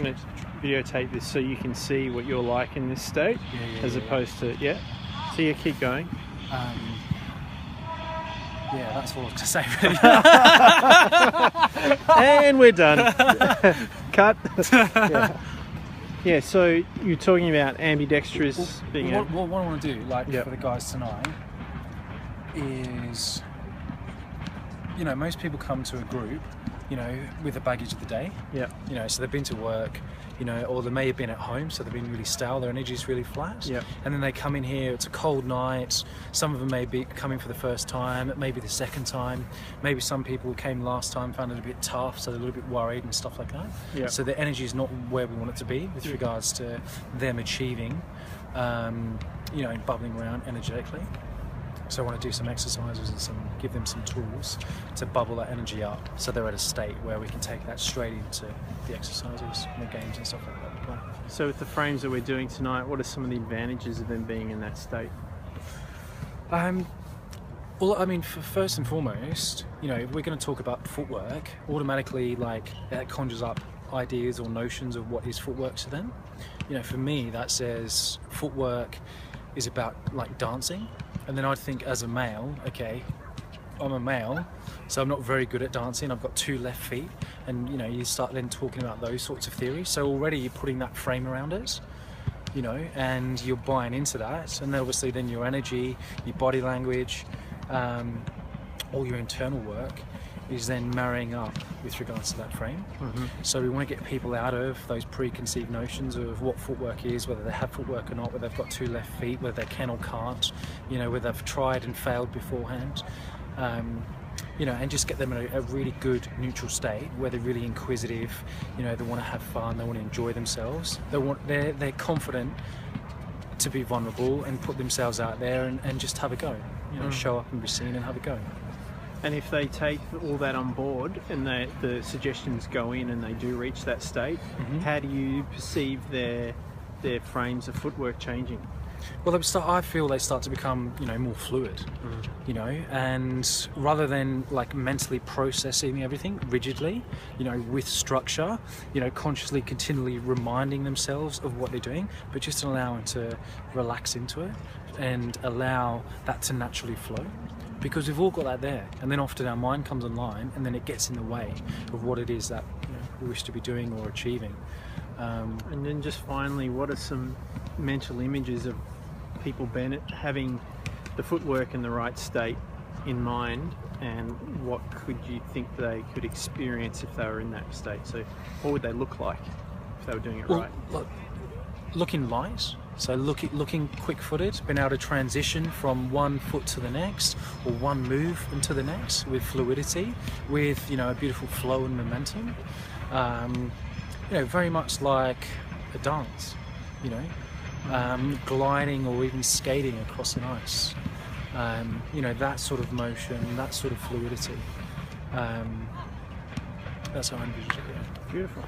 going to videotape this so you can see what you're like in this state, as opposed to So you keep going. Yeah, that's all to say really. And we're done. Cut. Yeah, so you're talking about ambidextrous being... What I want to do, for the guys tonight, is, most people come to a group, with the baggage of the day. Yeah. So they've been to work, or they may have been at home, so they've been really stale, their energy's really flat. Yeah. And then they come in here, it's a cold night, some of them may be coming for the first time, maybe the second time, maybe some people came last time, found it a bit tough, so they're a little bit worried and stuff like that. Yeah. So their energy is not where we want it to be with regards to them achieving, bubbling around energetically. So I want to do some exercises and give them some tools to bubble that energy up, so they're at a state where we can take that straight into the exercises and the games and stuff like that. So with the frames that we're doing tonight, what are some of the advantages of them being in that state? First and foremost, if we're going to talk about footwork, automatically that conjures up ideas or notions of what is footwork to them. For me, that says footwork is about dancing. And then I'd think, as a male, okay, I'm a male, so I'm not very good at dancing. I've got 2 left feet, and you start then talking about those sorts of theories. So already you're putting that frame around it, and you're buying into that. And then obviously then your energy, your body language, all your internal work is then marrying up with regards to that frame. So we want to get people out of those preconceived notions of what footwork is, whether they have footwork or not, whether they've got 2 left feet, whether they can or can't, whether they've tried and failed beforehand, and just get them in a really good neutral state where they're really inquisitive, they want to have fun, they want to enjoy themselves, they're confident to be vulnerable and put themselves out there and just have a go, show up and be seen and have a go. And if they take all that on board and the suggestions go in and they do reach that state, how do you perceive their frames of footwork changing? Well, I feel they start to become, more fluid, and rather than mentally processing everything rigidly, with structure, consciously, continually reminding themselves of what they're doing, but just allowing to relax into it and allow that to naturally flow. Because we've all got that there, and then often our mind comes online and then it gets in the way of what it is that we wish to be doing or achieving. And then just finally, what are some mental images of people having the footwork in the right state in mind, and what could you think they could experience if they were in that state? So what would they look like if they were doing it right? Looking light. So looking quick-footed, being able to transition from one foot to the next, or one move into the next with fluidity, with a beautiful flow and momentum. Very much like a dance. Gliding or even skating across an ice. That sort of motion, that sort of fluidity. That's how I envision it. Beautiful.